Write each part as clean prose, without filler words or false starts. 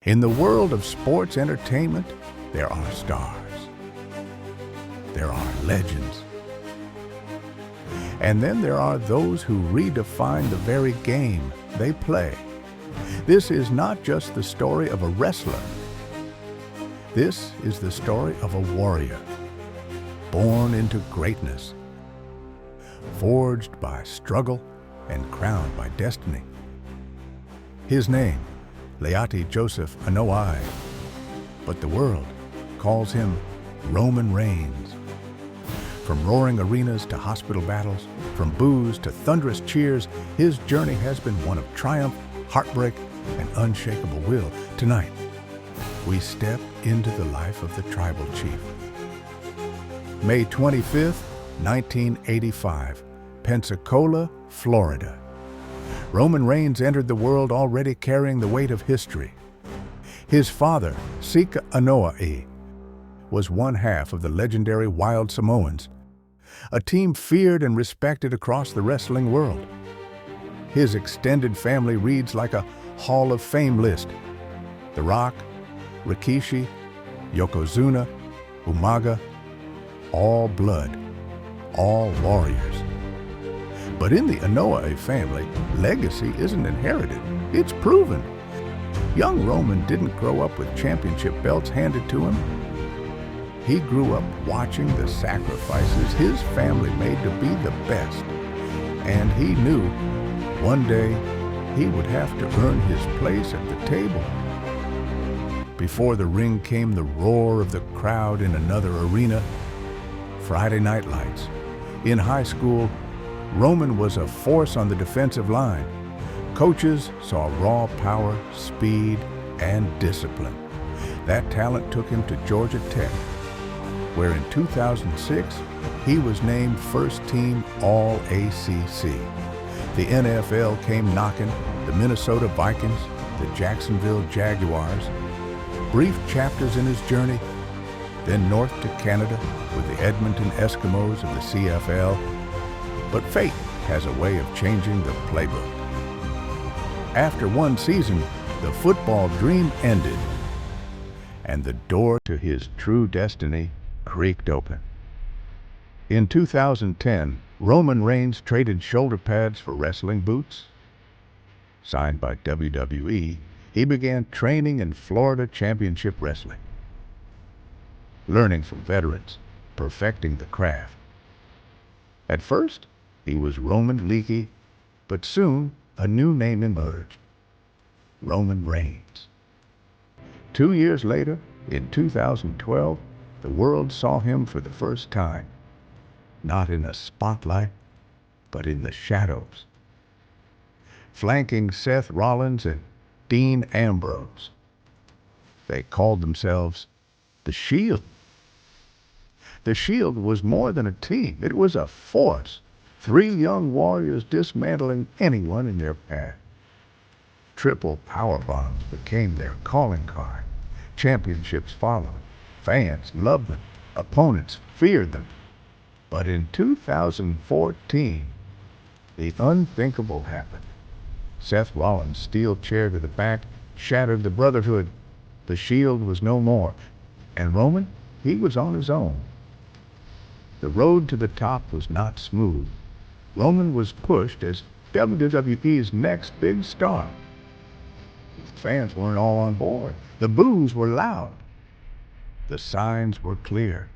In the world of sports entertainment, there are stars. There are legends. And then there are those who redefine the very game they play. This is not just the story of a wrestler. This is the story of a warrior, born into greatness, forged by struggle and crowned by destiny. His name, Leati Joseph Anoa'i, but the world calls him Roman Reigns. From roaring arenas to hospital battles, from boos to thunderous cheers, his journey has been one of triumph, heartbreak, and unshakable will. Tonight, we step into the life of the tribal chief. May 25th, 1985, Pensacola, Florida. Roman Reigns entered the world already carrying the weight of history. His father, Sika Anoa'i, was one half of the legendary Wild Samoans, a team feared and respected across the wrestling world. His extended family reads like a Hall of Fame list. The Rock, Rikishi, Yokozuna, Umaga, all blood, all warriors. But in the Anoa'i family, legacy isn't inherited, it's proven. Young Roman didn't grow up with championship belts handed to him. He grew up watching the sacrifices his family made to be the best. And he knew one day he would have to earn his place at the table. Before the ring came the roar of the crowd in another arena. Friday Night Lights. In high school, Roman was a force on the defensive line. Coaches saw raw power, speed, and discipline. That talent took him to Georgia Tech, where in 2006, he was named first team All-ACC. The NFL came knocking, the Minnesota Vikings, the Jacksonville Jaguars. Brief chapters in his journey, then north to Canada with the Edmonton Eskimos of the CFL. But fate has a way of changing the playbook. After one season, the football dream ended, and the door to his true destiny creaked open. In 2010, Roman Reigns traded shoulder pads for wrestling boots. Signed by WWE, he began training in Florida Championship Wrestling, learning from veterans, perfecting the craft. At first, he was Roman Leakey, but soon a new name emerged, Roman Reigns. 2 years later, in 2012, the world saw him for the first time, not in a spotlight, but in the shadows, flanking Seth Rollins and Dean Ambrose. They called themselves the Shield. The Shield was more than a team, it was a force. 3 young warriors dismantling anyone in their path. Triple powerbombs became their calling card. Championships followed. Fans loved them. Opponents feared them. But in 2014, the unthinkable happened. Seth Rollins' steel chair to the back shattered the Brotherhood. The Shield was no more. And Roman, he was on his own. The road to the top was not smooth. Roman was pushed as WWE's next big star. Fans weren't all on board. The boos were loud. The signs were clear.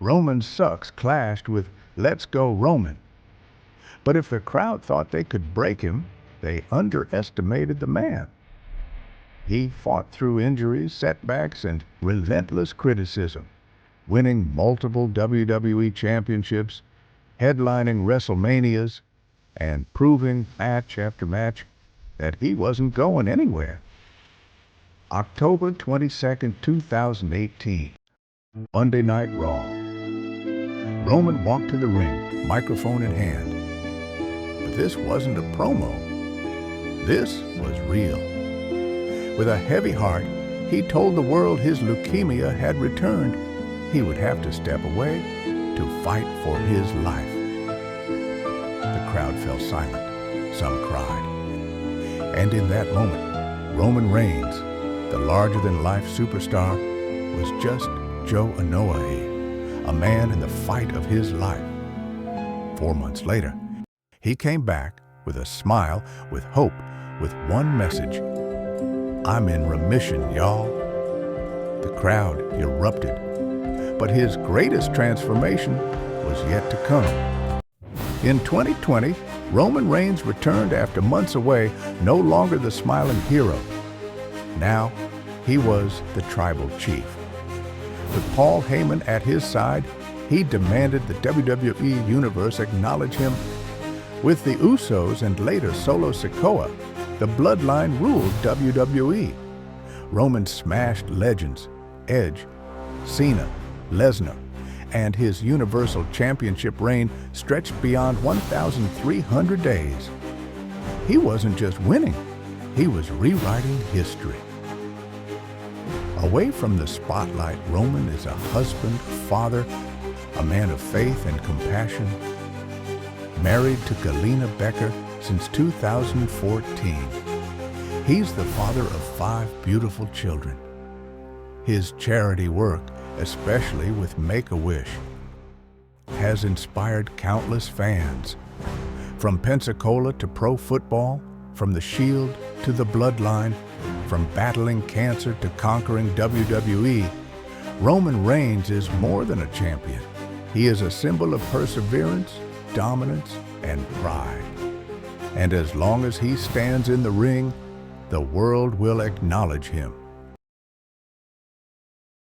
Roman sucks clashed with Let's Go Roman. But if the crowd thought they could break him, they underestimated the man. He fought through injuries, setbacks, and relentless criticism, winning multiple WWE championships, headlining WrestleManias, and proving match after match that he wasn't going anywhere. October 22nd, 2018, Monday Night Raw. Roman walked to the ring, microphone in hand. But this wasn't a promo. This was real. With a heavy heart, he told the world his leukemia had returned. He would have to step away to fight for his life. The crowd fell silent. Some cried. And in that moment, Roman Reigns, the larger-than-life superstar was just Joe Anoa'i, a man in the fight of his life. 4 months later, he came back with a smile, with hope, with one message: "I'm in remission, y'all." The crowd erupted, but his greatest transformation was yet to come. In 2020, Roman Reigns returned after months away, no longer the smiling hero. Now, he was the tribal chief. With Paul Heyman at his side, he demanded the WWE Universe acknowledge him. With the Usos and later Solo Sikoa, the Bloodline ruled WWE. Roman smashed legends Edge, Cena, Lesnar, and his Universal Championship reign stretched beyond 1,300 days. He wasn't just winning, he was rewriting history. Away from the spotlight, Roman is a husband, father, a man of faith and compassion. Married to Galina Becker since 2014. He's the father of 5 beautiful children. His charity work, especially with Make-A-Wish, has inspired countless fans. From Pensacola to pro football, from the Shield to the Bloodline, from battling cancer to conquering WWE, Roman Reigns is more than a champion. He is a symbol of perseverance, dominance, and pride. And as long as he stands in the ring, the world will acknowledge him.